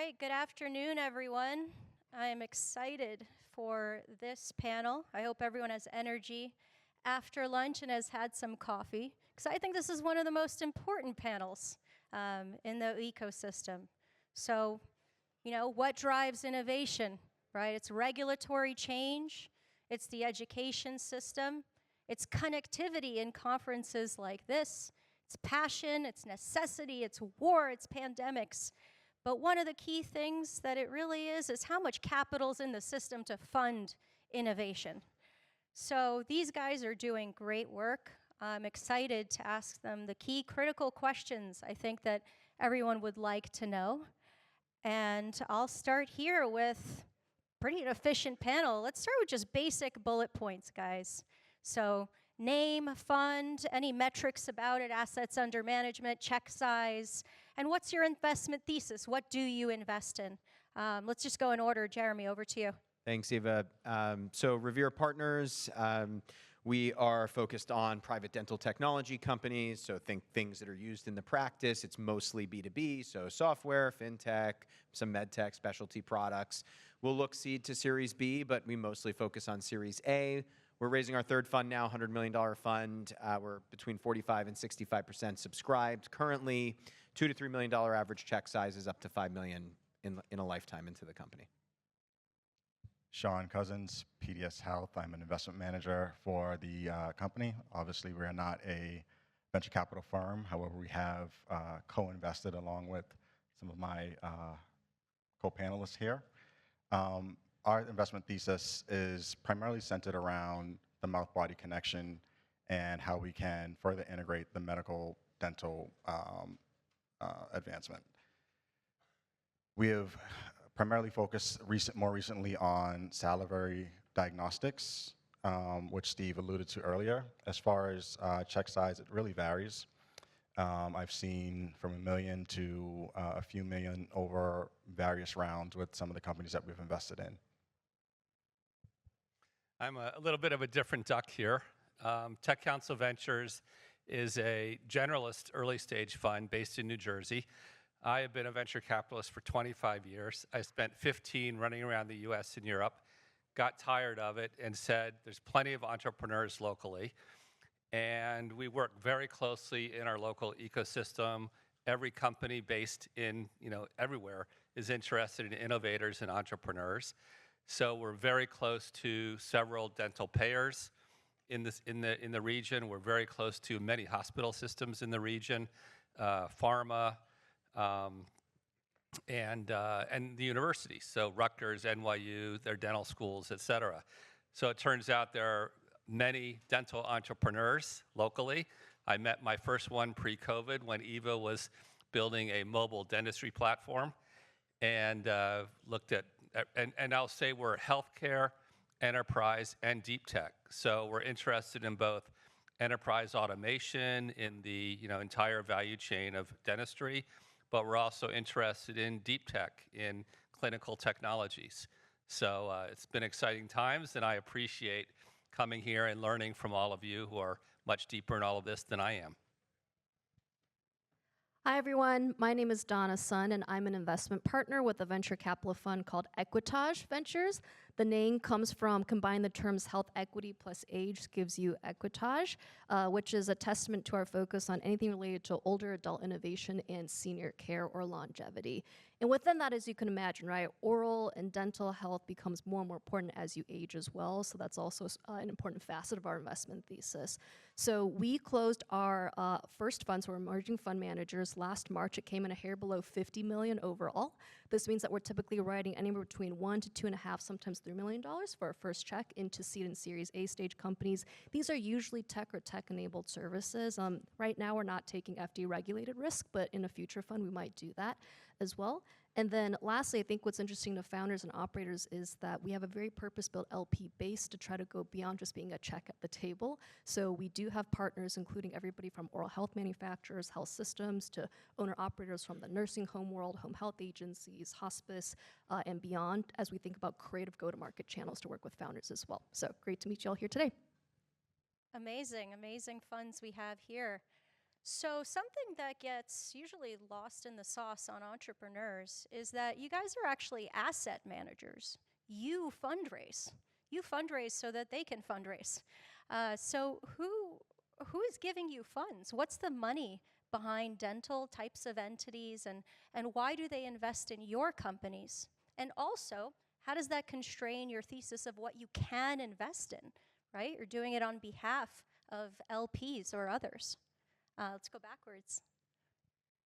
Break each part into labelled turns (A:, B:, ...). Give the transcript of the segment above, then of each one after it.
A: right, good afternoon, everyone. I am excited for this panel. I hope everyone has energy after lunch and has had some coffee, because I think this is one of the most important panels in the ecosystem. So, you know, what drives innovation, right? It's regulatory change, it's the education system, it's connectivity in conferences like this, it's passion, it's necessity, it's war, it's pandemics. But one of the key things that it really is how much capital's in the system to fund innovation. So these guys are doing great work. I'm excited to ask them the key critical questions I think that everyone would like to know. And I'll start here with pretty efficient panel. Let's start with just basic bullet points, guys. So name, fund, any metrics about it, assets under management, check size, and what's your investment thesis? What do you invest in? Let's just go in order. Jeremy, over to you.
B: Thanks, Eva. So Revere Partners, we are focused on private dental technology companies, so think things that are used in the practice. It's mostly B2B, so software, fintech, some med tech, specialty products. We'll look seed to Series B, but we mostly focus on Series A. We're raising our third fund now, $100 million fund. We're between 45 and 65% subscribed. Currently, $2 to $3 million average check size is up to $5 million in a lifetime into the company.
C: Shawn Cousins, PDS Health. I'm an investment manager for the company. Obviously, we're not a venture capital firm. However, we have co-invested along with some of my co-panelists here. Our investment thesis is primarily centered around the mouth-body connection and how we can further integrate the medical dental advancement. We have primarily focused more recently on salivary diagnostics, which Steve alluded to earlier. As far as check size, it really varies. I've seen from $1 million to a few million over various rounds with some of the companies that we've invested in.
D: I'm a little bit of a different duck here. Tech Council Ventures is a generalist early stage fund based in New Jersey. I have been a venture capitalist for 25 years. I spent 15 running around the US and Europe, got tired of it and said there's plenty of entrepreneurs locally. And we work very closely in our local ecosystem. Every company based in, everywhere is interested in innovators and entrepreneurs. So we're very close to several dental payers in the region. We're very close to many hospital systems in the region, pharma, and the universities. So Rutgers, NYU, their dental schools, et cetera. So it turns out there are many dental entrepreneurs locally. I met my first one pre-COVID when Eva was building a mobile dentistry platform and looked at, and I'll say we're healthcare, enterprise, and deep tech. So we're interested in both enterprise automation in the entire value chain of dentistry, but we're also interested in deep tech, in clinical technologies. So it's been exciting times, and I appreciate coming here and learning from all of you who are much deeper in all of this than I am.
E: Hi, everyone. My name is Donna Sun, and I'm an investment partner with a venture capital fund called Equitage Ventures. The name comes from combining the terms health equity plus age gives you Equitage, which is a testament to our focus on anything related to older adult innovation and senior care or longevity. And within that, as you can imagine, right, oral and dental health becomes more and more important as you age as well. So that's also an important facet of our investment thesis. So we closed our first fund, so we're emerging fund managers last March. It came in a hair below 50 million overall. This means that we're typically writing anywhere between $1 to $2.5, sometimes $3 million for our first check into seed and Series A stage companies. These are usually tech or tech-enabled services. Right now, we're not taking FDA-regulated risk, but in a future fund, we might do that as well. And then lastly, I think what's interesting to founders and operators is that we have a very purpose-built LP base to try to go beyond just being a check at the table. So we do have partners, including everybody from oral health manufacturers, health systems, to owner-operators from the nursing home world, home health agencies, hospice, and beyond, as we think about creative go-to-market channels to work with founders as well. So great to meet you all here today.
A: Amazing, amazing funds we have here. So, something that gets usually lost in the sauce on entrepreneurs is that you guys are actually asset managers. You fundraise. You fundraise so that they can fundraise. So, who is giving you funds? What's the money behind dental types of entities, and why do they invest in your companies? And also, how does that constrain your thesis of what you can invest in, right? You're doing it on behalf of LPs or others. Let's go backwards.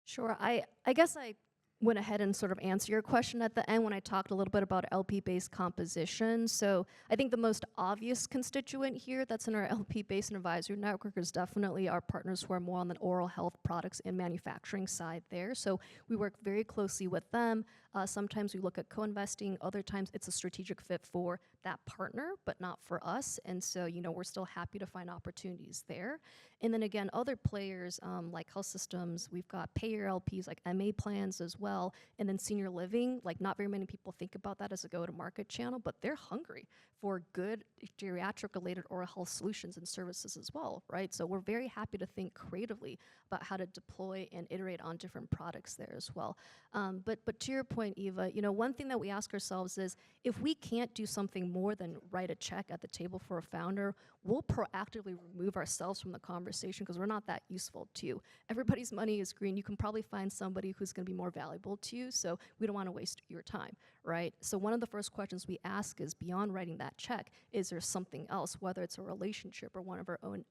E: Sure. I guess I went ahead and sort of answered your question at the end when I talked a little bit about LP-based composition. So I think the most obvious constituent here that's in our LP-based and advisory network is definitely our partners who are more on the oral health products and manufacturing side there. So we work very closely with them. Sometimes we look at co-investing. Other times it's a strategic fit for that partner, but not for us. And so, we're still happy to find opportunities there. And then again, other players like health systems, we've got payer LPs like MA plans as well. And then senior living, like not very many people think about that as a go-to-market channel, but they're hungry for good geriatric-related oral health solutions and services as well, right? So we're very happy to think creatively about how to deploy and iterate on different products there as well. But to your point, Eva, one thing that we ask ourselves is if we can't do something more than write a check at the table for a founder, we'll proactively remove ourselves from the conversation because we're not that useful to you. Everybody's money is green. You can probably find somebody who's going to be more valuable to you, so we don't want to waste your time, right? So one of the first questions we ask is, beyond writing that check, is there something else, whether it's a relationship or one of our own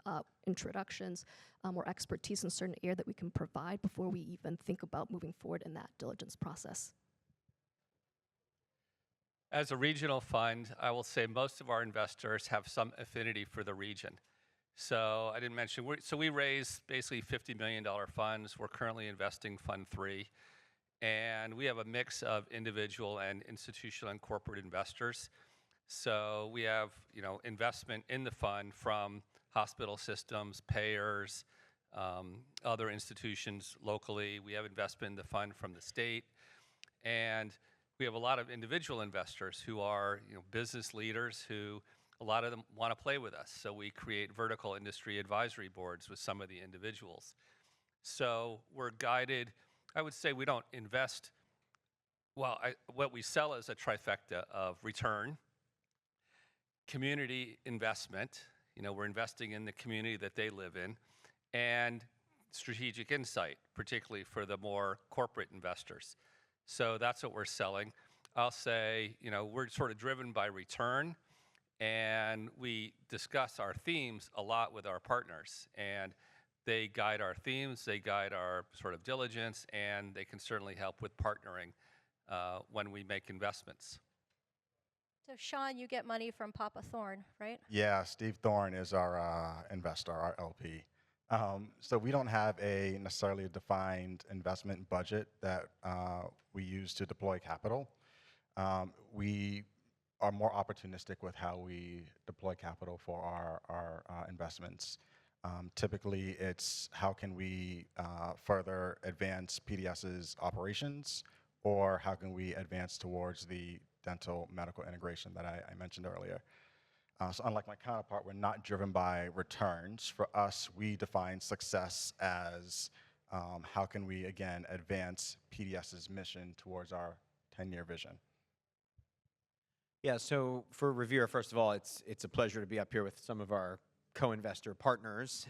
E: introductions or expertise in a certain area that we can provide before we even think about moving forward in that diligence process?
D: As a regional fund, I will say most of our investors have some affinity for the region. So I didn't mention, we raise basically $50 million funds. We're currently investing Fund 3. And we have a mix of individual and institutional and corporate investors. So we have, investment in the fund from hospital systems, payers, other institutions locally. We have investment in the fund from the state. And we have a lot of individual investors who are, business leaders who a lot of them want to play with us. So we create vertical industry advisory boards with some of the individuals. So we're guided. I would say we don't invest. What we sell is a trifecta of return, community investment. We're investing in the community that they live in, and strategic insight, particularly for the more corporate investors. So that's what we're selling. I'll say, we're sort of driven by return, and we discuss our themes a lot with our partners. And they guide our themes, they guide our sort of diligence, and they can certainly help with partnering when we make investments.
A: So, Shawn, you get money from Papa Thorne, right?
C: Yeah, Steve Thorne is our investor, our LP. So we don't have necessarily a defined investment budget that we use to deploy capital. We are more opportunistic with how we deploy capital for our investments. Typically, it's how can we further advance PDS's operations, or how can we advance towards the dental medical integration that I mentioned earlier. So unlike my counterpart, we're not driven by returns. For us, we define success as how can we, again, advance PDS's mission towards our 10-year vision.
B: Yeah, so for Revere, first of all, it's a pleasure to be up here with some of our co-investor partners,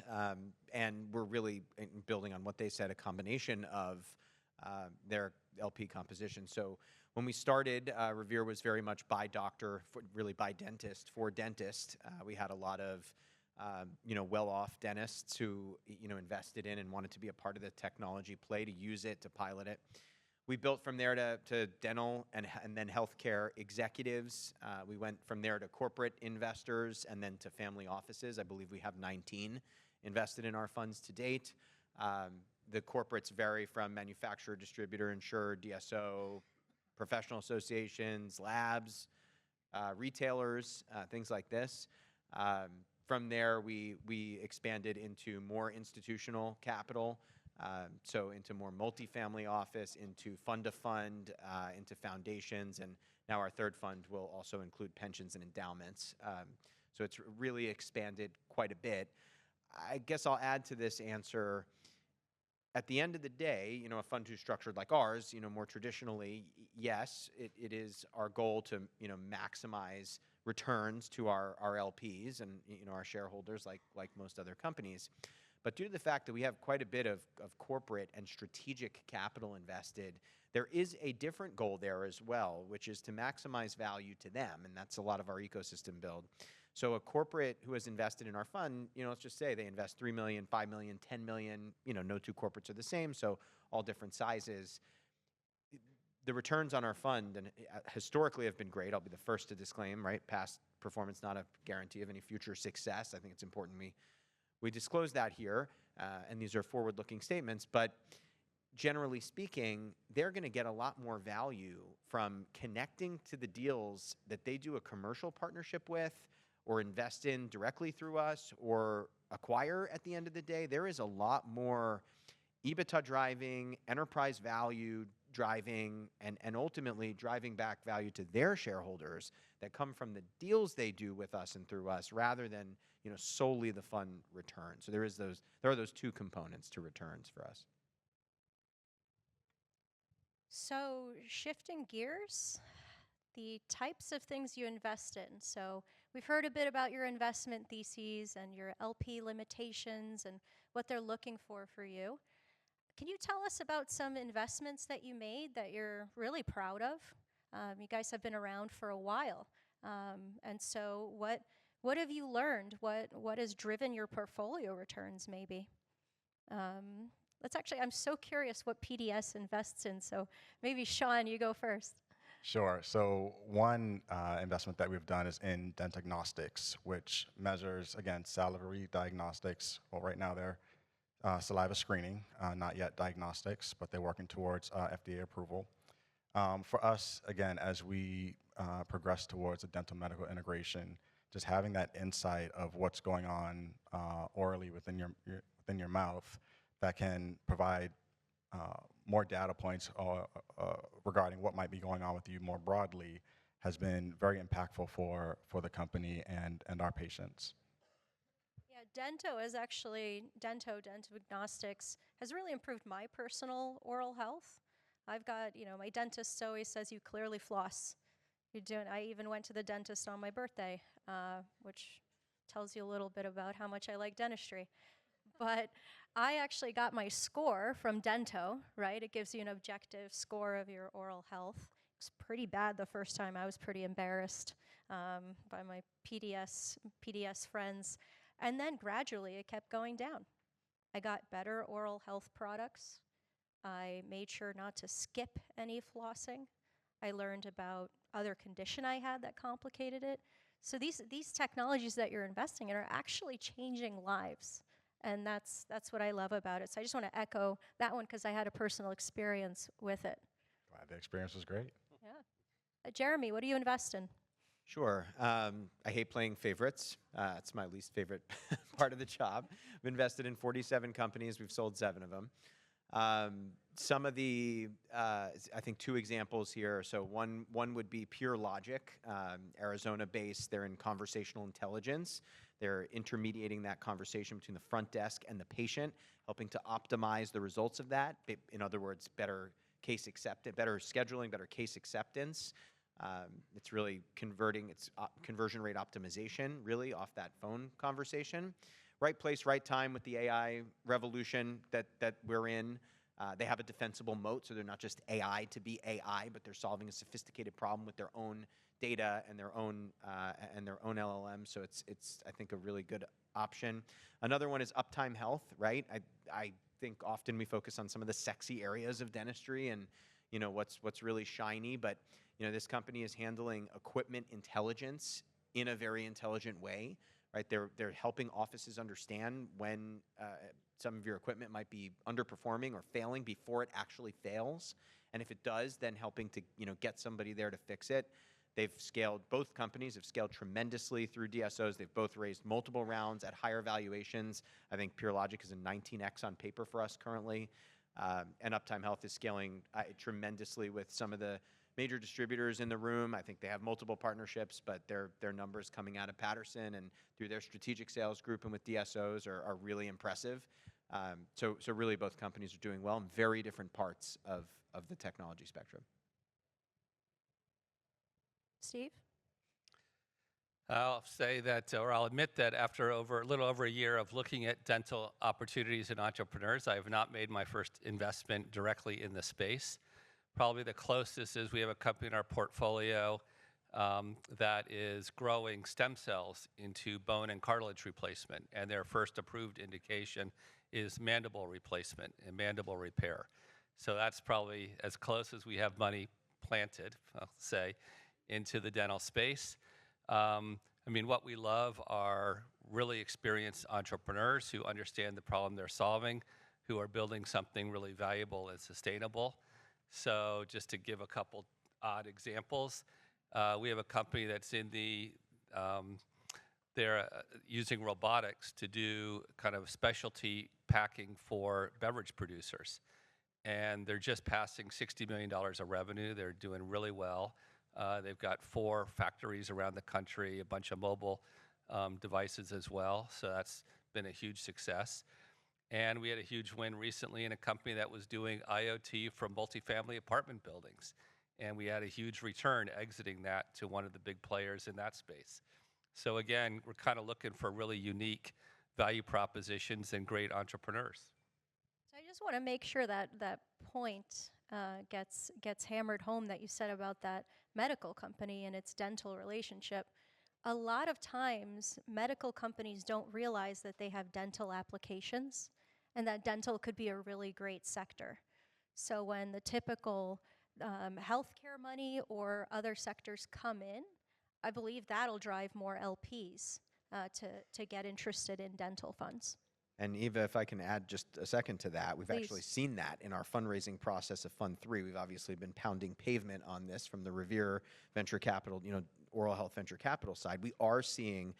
B: and we're really building on what they said, a combination of their LP composition. So when we started, Revere was very much by doctor, really by dentist, for dentist. We had a lot of well-off dentists who invested in and wanted to be a part of the technology play, to use it, to pilot it. We built from there to dental and then healthcare executives. We went from there to corporate investors and then to family offices. I believe we have 19 invested in our funds to date. The corporates vary from manufacturer, distributor, insurer, DSO, professional associations, labs, retailers, things like this. From there, we expanded into more institutional capital, so into more multifamily office, into fund-to-fund, into foundations, and now our third fund will also include pensions and endowments. So it's really expanded quite a bit. I guess I'll add to this answer, at the end of the day, a fund who's structured like ours, more traditionally, yes, it is our goal to, maximize returns to our LPs and, our shareholders like most other companies. But due to the fact that we have quite a bit of corporate and strategic capital invested, there is a different goal there as well, which is to maximize value to them, and that's a lot of our ecosystem build. So a corporate who has invested in our fund, let's just say they invest $3 million, $5 million, $10 million, no two corporates are the same, so all different sizes. The returns on our fund and historically have been great. I'll be the first to disclaim, right? Past performance not a guarantee of any future success. I think it's important we disclose that here, and these are forward-looking statements, but generally speaking, they're going to get a lot more value from connecting to the deals that they do a commercial partnership with or invest in directly through us or acquire at the end of the day. There is a lot more EBITDA driving, enterprise value driving, and ultimately driving back value to their shareholders that come from the deals they do with us and through us rather than solely the fund return. So there are those two components to returns for us.
A: So shifting gears, the types of things you invest in. So we've heard a bit about your investment theses and your LP limitations and what they're looking for you. Can you tell us about some investments that you made that you're really proud of? You guys have been around for a while. And so what have you learned? What has driven your portfolio returns maybe? I'm so curious what PDS invests in. So maybe Shawn, you go first.
C: Sure. So one investment that we've done is in Dentagnostics, which measures, again, salivary diagnostics. Well, right now they're saliva screening, not yet diagnostics, but they're working towards FDA approval. For us, again, as we progress towards a dental medical integration, just having that insight of what's going on orally within your mouth that can provide more data points regarding what might be going on with you more broadly has been very impactful for the company and our patients.
A: Yeah, Dentagnostics has really improved my personal oral health. I've got, my dentist always says you clearly floss. I even went to the dentist on my birthday, which tells you a little bit about how much I like dentistry. But I actually got my score from Dento, right? It gives you an objective score of your oral health. It was pretty bad the first time. I was pretty embarrassed by my PDS friends. And then gradually it kept going down. I got better oral health products. I made sure not to skip any flossing. I learned about other condition I had that complicated it. So these technologies that you're investing in are actually changing lives. And that's what I love about it. So I just want to echo that one because I had a personal experience with it.
C: Glad the experience was great.
A: Yeah. Jeremy, what do you invest in?
B: Sure. I hate playing favorites. It's my least favorite part of the job. We've invested in 47 companies. We've sold 7 of them. Some of the, I think 2 examples here. So one would be Pure Logic, Arizona-based. They're in conversational intelligence. They're intermediating that conversation between the front desk and the patient, helping to optimize the results of that. In other words, better scheduling, better case acceptance. It's really conversion rate optimization, really, off that phone conversation. Right place, right time with the AI revolution that we're in. They have a defensible moat, so they're not just AI to be AI, but they're solving a sophisticated problem with their own data and their own LLM. So it's I think a really good option. Another one is Uptime Health, right? I think often we focus on some of the sexy areas of dentistry and what's really shiny, but this company is handling equipment intelligence in a very intelligent way, right? They're helping offices understand when some of your equipment might be underperforming or failing before it actually fails, and if it does, then helping to get somebody there to fix it. Both companies have scaled tremendously through DSOs. They've both raised multiple rounds at higher valuations. I think Pure Logic is a 19x on paper for us currently, and Uptime Health is scaling tremendously with some of the major distributors in the room. I think they have multiple partnerships, but their numbers coming out of Patterson and through their strategic sales group and with DSOs are really impressive. So really both companies are doing well in very different parts of the technology spectrum.
A: Steve?
D: I'll say that, or I'll admit that after a little over a year of looking at dental opportunities and entrepreneurs, I have not made my first investment directly in the space. Probably the closest is we have a company in our portfolio that is growing stem cells into bone and cartilage replacement, and their first approved indication is mandible replacement and mandible repair. So that's probably as close as we have money planted, I'll say, into the dental space. I mean, what we love are really experienced entrepreneurs who understand the problem they're solving, who are building something really valuable and sustainable. So just to give a couple odd examples, we have a company that's in the, they're using robotics to do kind of specialty packing for beverage producers. And they're just passing $60 million of revenue. They're doing really well. They've got 4 factories around the country, a bunch of mobile devices as well. So that's been a huge success. And we had a huge win recently in a company that was doing IoT for multifamily apartment buildings. And we had a huge return exiting that to one of the big players in that space. So again, we're kind of looking for really unique value propositions and great entrepreneurs.
A: So I just want to make sure that that point gets hammered home that you said about that medical company and its dental relationship. A lot of times, medical companies don't realize that they have dental applications and that dental could be a really great sector. So when the typical healthcare money or other sectors come in, I believe that'll drive more LPs to get interested in dental funds.
B: And Eva, if I can add just a second to that, we've
A: Please.
B: actually seen that in our fundraising process of Fund 3. We've obviously been pounding pavement on this from the Revere venture capital, oral health venture capital side. We are seeing,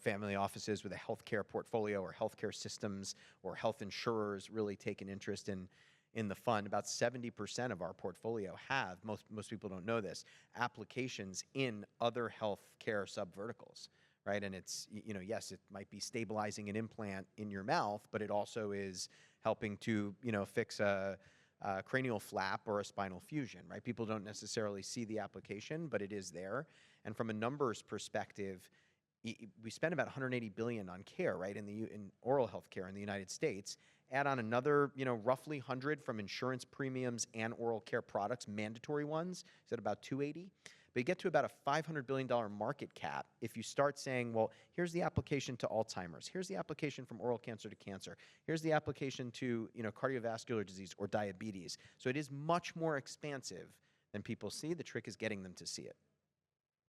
B: family offices with a healthcare portfolio or healthcare systems or health insurers really take an interest in the fund. About 70% of our portfolio have, most people don't know this, applications in other healthcare subverticals. Right, and it's, yes, it might be stabilizing an implant in your mouth, but it also is helping to, fix a cranial flap or a spinal fusion, right? People don't necessarily see the application, but it is there. And from a numbers perspective, we spend about $180 billion on care, right, in oral health care in the United States. Add on another, roughly 100 from insurance premiums and oral care products, mandatory ones, is at about 280. But you get to about a $500 billion market cap if you start saying, well, here's the application to Alzheimer's. Here's the application from oral cancer to cancer. Here's the application to cardiovascular disease or diabetes. So it is much more expansive than people see. The trick is getting them to see it.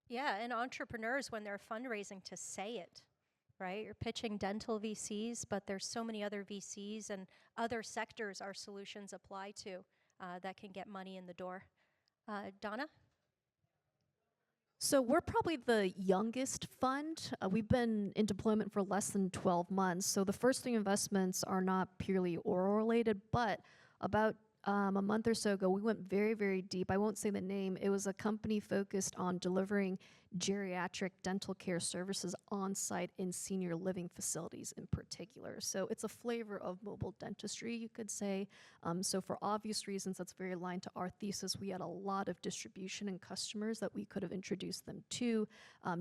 A: Yeah, and entrepreneurs, when they're fundraising, to say it, right? You're pitching dental VCs, but there's so many other VCs and other sectors our solutions apply to that can get money in the door. Donna?
E: So we're probably the youngest fund. We've been in deployment for less than 12 months. So the first 3 investments are not purely oral related, but about a month or so ago, we went very, very deep. I won't say the name. It was a company focused on delivering geriatric dental care services on site in senior living facilities in particular. So it's a flavor of mobile dentistry, you could say. So for obvious reasons, that's very aligned to our thesis. We had a lot of distribution and customers that we could have introduced them to.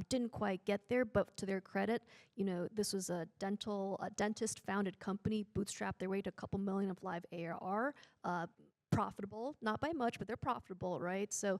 E: Didn't quite get there, but to their credit, this was a dentist-founded company, bootstrapped their way to a couple million of live ARR. Profitable, not by much, but they're profitable, right? So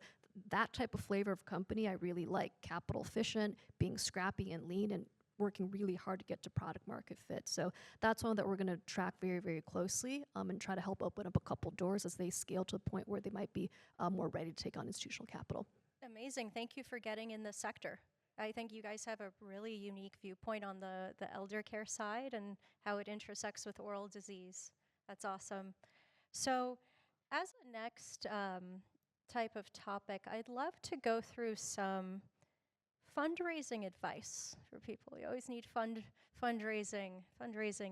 E: that type of flavor of company I really like. Capital efficient, being scrappy and lean, and working really hard to get to product market fit. So that's one that we're going to track very, very closely and try to help open up a couple doors as they scale to the point where they might be more ready to take on institutional capital.
A: Amazing. Thank you for getting in the sector. I think you guys have a really unique viewpoint on the elder care side and how it intersects with oral disease. That's awesome. So as a next type of topic, I'd love to go through some fundraising advice for people. You always need fundraising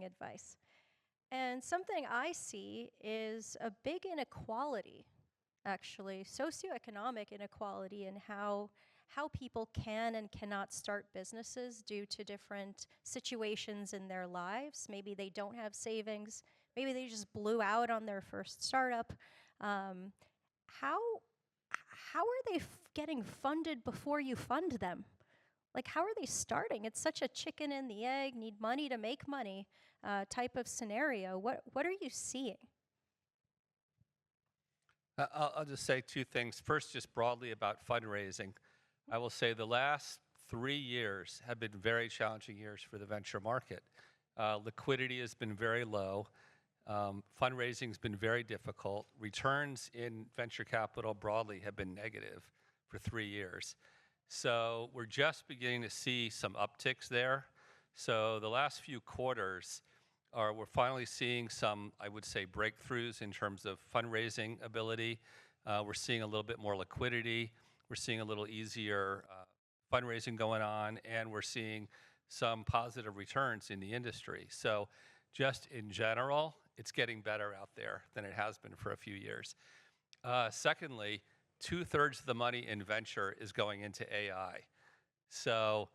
A: advice. And something I see is a big inequality, actually, socioeconomic inequality in how how people can and cannot start businesses due to different situations in their lives. Maybe they don't have savings. Maybe they just blew out on their first startup. Um, how how are they getting funded before you fund them? Like, how are they starting? It's such a chicken and the egg, need money to make money type of scenario. What are you seeing?
D: I'll just say two things. First, just broadly about fundraising. I will say the last 3 years have been very challenging years for the venture market. Liquidity has been very low. Fundraising has been very difficult. Returns in venture capital broadly have been negative for 3 years. So we're just beginning to see some upticks there. So the last few quarters we're finally seeing some, I would say, breakthroughs in terms of fundraising ability. We're seeing a little bit more liquidity. We're seeing a little easier fundraising going on, and we're seeing some positive returns in the industry. So just in general, it's getting better out there than it has been for a few years. Secondly, 2/3 of the money in venture is going into AI. So,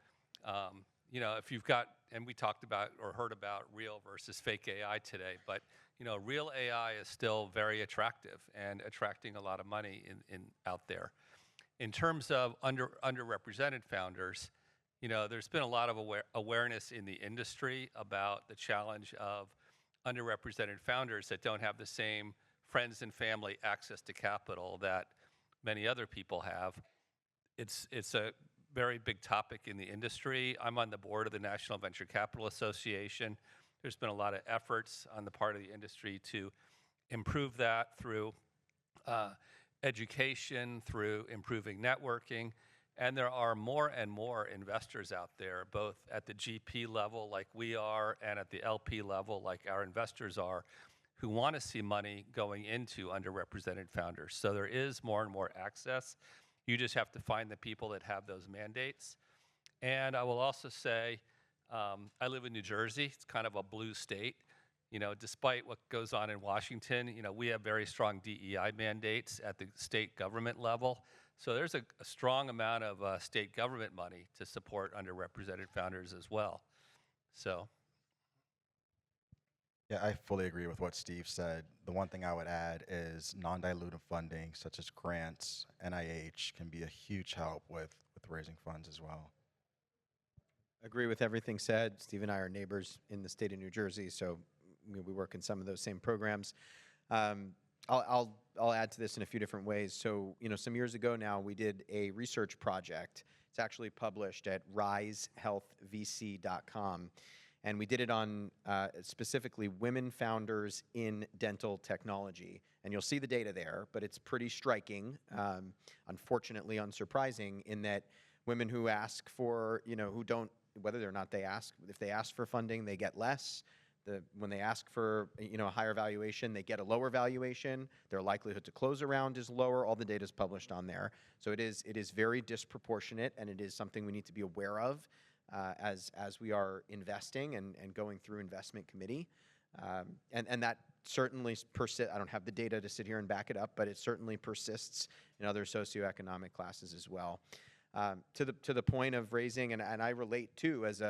D: if you've got, and we talked about or heard about real versus fake AI today, but, real AI is still very attractive and attracting a lot of money out there. In terms of underrepresented founders, there's been a lot of awareness in the industry about the challenge of underrepresented founders that don't have the same friends and family access to capital that many other people have. It's a very big topic in the industry. I'm on the board of the National Venture Capital Association. There's been a lot of efforts on the part of the industry to improve that through education, through improving networking. And there are more and more investors out there, both at the GP level like we are and at the LP level like our investors are, who want to see money going into underrepresented founders. So there is more and more access. You just have to find the people that have those mandates. And I will also say, I live in New Jersey. It's kind of a blue state. Despite what goes on in Washington, we have very strong DEI mandates at the state government level. So there's a strong amount of state government money to support underrepresented founders as well. So.
C: Yeah, I fully agree with what Steve said. The one thing I would add is non-dilutive funding, such as grants, NIH, can be a huge help with raising funds as well.
B: Agree with everything said. Steve and I are neighbors in the state of New Jersey, so we work in some of those same programs. I'll add to this in a few different ways. So, some years ago now, we did a research project. It's actually published at risehealthvc.com. And we did it on specifically women founders in dental technology. And you'll see the data there, but it's pretty striking, unfortunately unsurprising, in that women who ask for, who don't, whether or not they ask, if they ask for funding, they get less. When they ask for, a higher valuation, they get a lower valuation. Their likelihood to close a round is lower. All the data is published on there. So it is very disproportionate, and it is something we need to be aware of. As we are investing and going through investment committee. And that certainly persists. I don't have the data to sit here and back it up, but it certainly persists in other socioeconomic classes as well. To the point of raising, and I relate too, as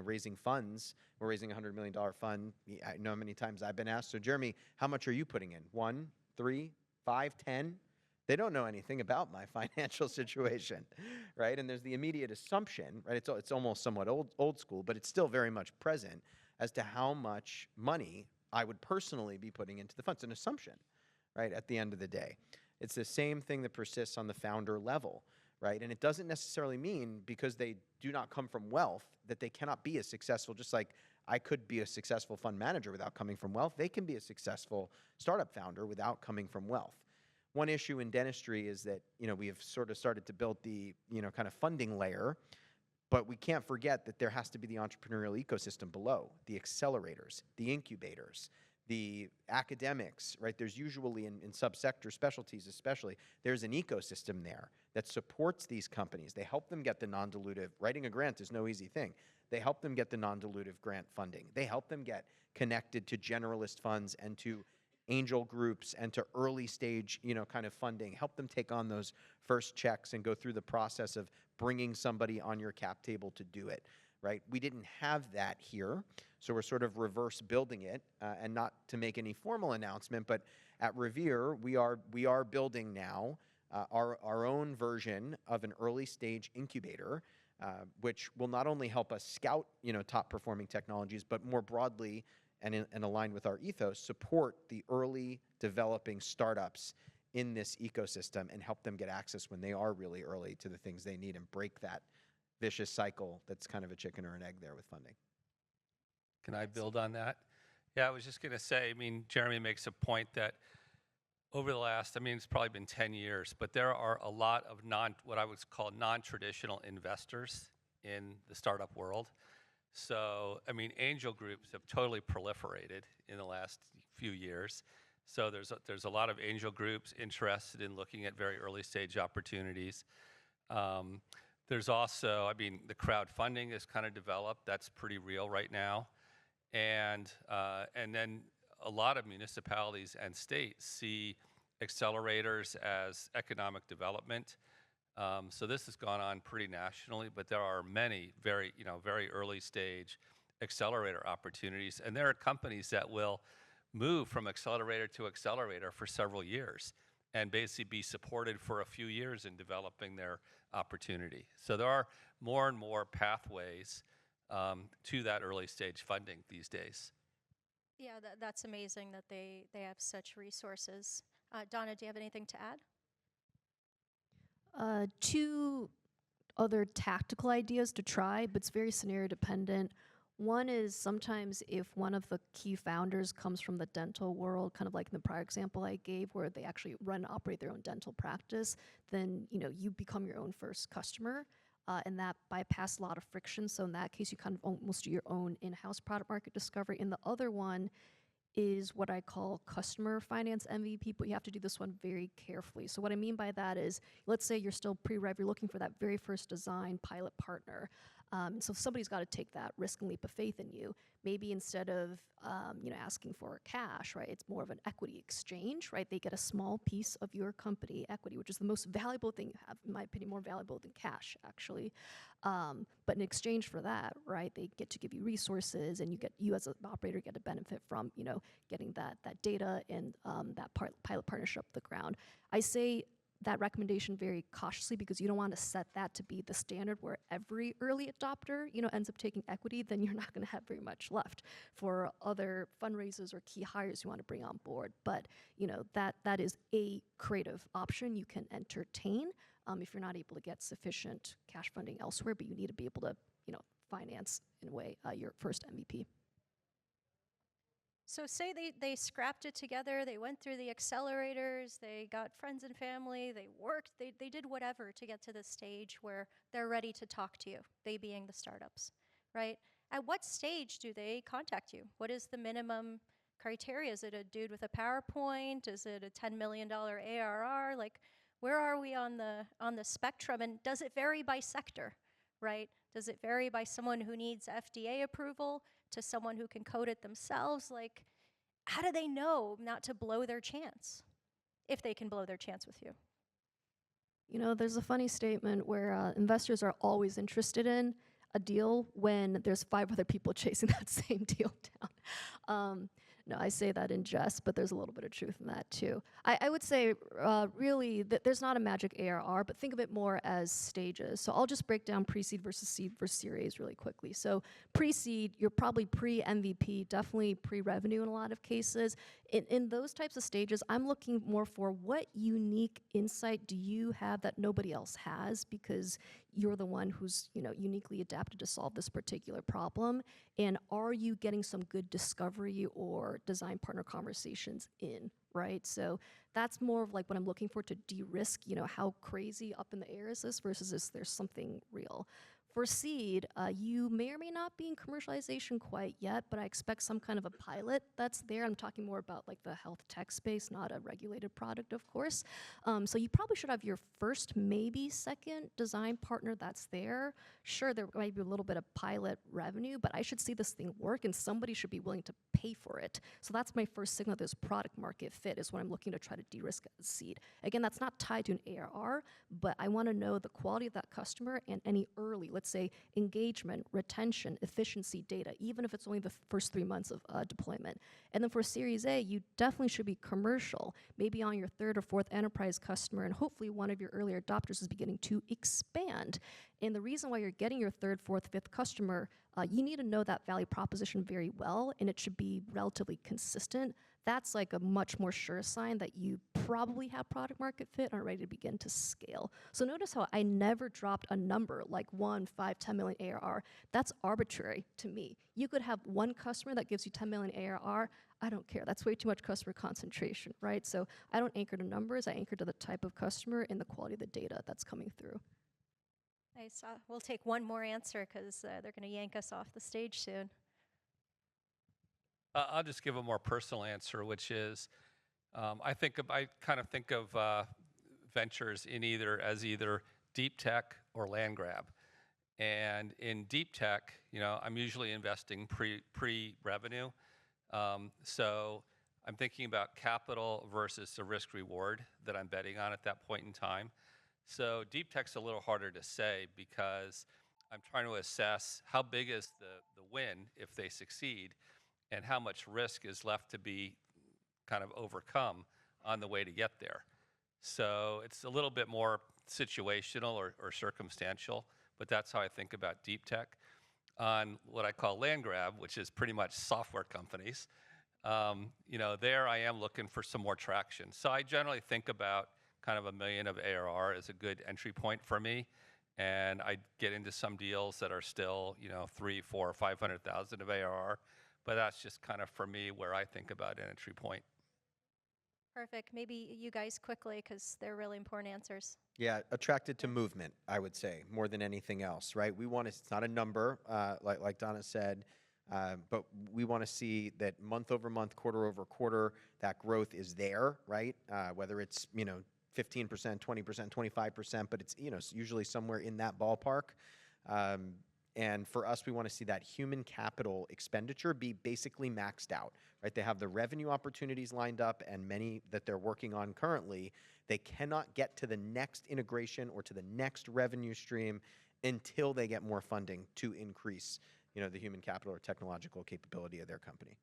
B: raising funds. We're raising a $100 million fund. I know how many times I've been asked, so Jeremy, how much are you putting in? 1, 3, 5, 10? They don't know anything about my financial situation, right? And there's the immediate assumption, right? It's almost somewhat old school, but it's still very much present as to how much money I would personally be putting into the fund. It's an assumption, right, at the end of the day. It's the same thing that persists on the founder level, right? And it doesn't necessarily mean because they do not come from wealth that they cannot be as successful, just like I could be a successful fund manager without coming from wealth. They can be a successful startup founder without coming from wealth. One issue in dentistry is that, we have sort of started to build the, kind of funding layer, but we can't forget that there has to be the entrepreneurial ecosystem below, the accelerators, the incubators, the academics, right? There's usually in subsector specialties especially, there's an ecosystem there that supports these companies. They help them get the non-dilutive, writing a grant is no easy thing. They help them get the non-dilutive grant funding. They help them get connected to generalist funds and to angel groups and to early stage, kind of funding. Help them take on those first checks and go through the process of bringing somebody on your cap table to do it, right? We didn't have that here, so we're sort of reverse building it, and not to make any formal announcement, but at Revere, we are building now our own version of an early stage incubator, which will not only help us scout, top performing technologies, but more broadly and aligned with our ethos, support the early developing startups in this ecosystem and help them get access when they are really early to the things they need and break that vicious cycle that's kind of a chicken or an egg there with funding.
D: Can I build on that? Yeah, I was just going to say, Jeremy makes a point that over the last, it's probably been 10 years, but there are a lot of what I would call non-traditional investors in the startup world. So, angel groups have totally proliferated in the last few years. So there's a lot of angel groups interested in looking at very early stage opportunities. There's also, the crowdfunding is kind of developed. That's pretty real right now. And then a lot of municipalities and states see accelerators as economic development. So this has gone on pretty nationally, but there are many very early stage accelerator opportunities. And there are companies that will move from accelerator to accelerator for several years and basically be supported for a few years in developing their opportunity. So there are more and more pathways to that early stage funding these days.
A: Yeah, that's amazing that they have such resources. Donna, do you have anything to add?
E: Two other tactical ideas to try, but it's very scenario dependent. One is sometimes if one of the key founders comes from the dental world, kind of like in the prior example I gave, where they actually run and operate their own dental practice, then you become your own first customer, and that bypass a lot of friction. So in that case, you kind of almost do your own in-house product market discovery. And the other one is what I call customer finance MVP, but you have to do this one very carefully. So what I mean by that is, let's say you're still pre-rev, you're looking for that very first design pilot partner. So somebody's got to take that risk and leap of faith in you. Maybe instead of asking for cash, right, it's more of an equity exchange, right? They get a small piece of your company equity, which is the most valuable thing you have, in my opinion, more valuable than cash, actually. But in exchange for that, right, they get to give you resources, and you as an operator get a benefit from getting that data and that pilot partnership off the ground. I say that recommendation very cautiously because you don't want to set that to be the standard where every early adopter ends up taking equity. Then you're not going to have very much left for other fundraisers or key hires you want to bring on board. But that is a creative option you can entertain if you're not able to get sufficient cash funding elsewhere, but you need to be able to finance in a way your first MVP.
A: So say they scrapped it together, they went through the accelerators, they got friends and family, they worked, they did whatever to get to the stage where they're ready to talk to you, they being the startups, right? At what stage do they contact you? What is the minimum criteria? Is it a dude with a PowerPoint? Is it a $10 million ARR? Like, where are we on the spectrum? And does it vary by sector, right? Does it vary by someone who needs FDA approval to someone who can code it themselves? Like, how do they know not to blow their chance, if they can blow their chance with you?
E: There's a funny statement where investors are always interested in a deal when there's 5 other people chasing that same deal down. No, I say that in jest, but there's a little bit of truth in that too. I would say really that there's not a magic ARR, but think of it more as stages. So I'll just break down pre-seed versus seed versus series really quickly. So pre-seed, you're probably pre-MVP, definitely pre-revenue in a lot of cases. In those types of stages, I'm looking more for what unique insight do you have that nobody else has, because you're the one who's uniquely adapted to solve this particular problem. And are you getting some good discovery or design partner conversations in, right? So that's more of like what I'm looking for to de-risk, how crazy up in the air is this versus is there something real. For seed, you may or may not be in commercialization quite yet, but I expect some kind of a pilot that's there. I'm talking more about like the health tech space, not a regulated product, of course. So you probably should have your first, maybe second design partner that's there. Sure, there might be a little bit of pilot revenue, but I should see this thing work and somebody should be willing to pay for it. So that's my first signal that this product market fit is what I'm looking to try to de-risk as seed. Again, that's not tied to an ARR, but I want to know the quality of that customer and any early, let's say, engagement, retention, efficiency data, even if it's only the first 3 months of deployment. And then for Series A, you definitely should be commercial, maybe on your third or fourth enterprise customer, and hopefully one of your earlier adopters is beginning to expand. And the reason why you're getting your third, fourth, fifth customer, you need to know that value proposition very well, and it should be relatively consistent. That's like a much more sure sign that you probably have product market fit and are ready to begin to scale. So notice how I never dropped a number like 1, 5, 10 million ARR. That's arbitrary to me. You could have one customer that gives you 10 million ARR. I don't care. That's way too much customer concentration, right? So I don't anchor to numbers. I anchor to the type of customer and the quality of the data that's coming through.
A: Nice. We'll take one more answer because they're going to yank us off the stage soon.
D: I'll just give a more personal answer, which is I kind of think of ventures in either deep tech or land grab. And in deep tech, I'm usually investing pre-revenue. So I'm thinking about capital versus the risk reward that I'm betting on at that point in time. So deep tech's a little harder to say because I'm trying to assess how big is the win if they succeed, and how much risk is left to be kind of overcome on the way to get there. So it's a little bit more situational or circumstantial, but that's how I think about deep tech. On what I call land grab, which is pretty much software companies, there I am looking for some more traction. So I generally think about kind of $1 million of ARR as a good entry point for me. And I get into some deals that are still, 3, 4, 500,000 of ARR. But that's just kind of, for me, where I think about an entry point.
A: Perfect. Maybe you guys quickly, because they're really important answers.
B: Yeah, attracted to movement, I would say, more than anything else, right? It's not a number, like Donna said, but we want to see that month over month, quarter over quarter, that growth is there, right? Whether it's, 15%, 20%, 25%, but it's, usually somewhere in that ballpark. And for us, we want to see that human capital expenditure be basically maxed out, right? They have the revenue opportunities lined up and many that they're working on currently. They cannot get to the next integration or to the next revenue stream until they get more funding to increase, the human capital or technological capability of their company.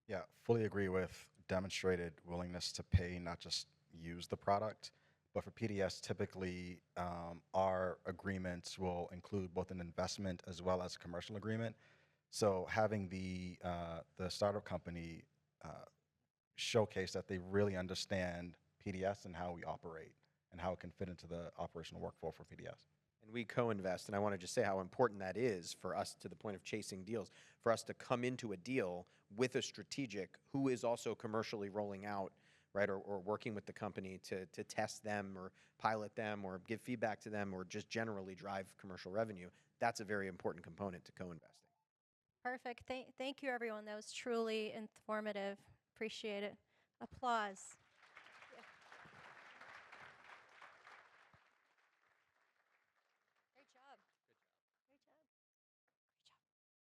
C: Yeah, fully agree with demonstrated willingness to pay, not just use the product. But for PDS, typically, our agreements will include both an investment as well as a commercial agreement. So having the startup company showcase that they really understand PDS and how we operate and how it can fit into the operational workflow for PDS.
B: And we co-invest, and I want to just say how important that is for us to the point of chasing deals, for us to come into a deal with a strategic who is also commercially rolling out, right, or working with the company to test them or pilot them or give feedback to them or just generally drive commercial revenue. That's a very important component to co-investing.
A: Perfect. Thank you, everyone. That was truly informative. Appreciate it. Applause.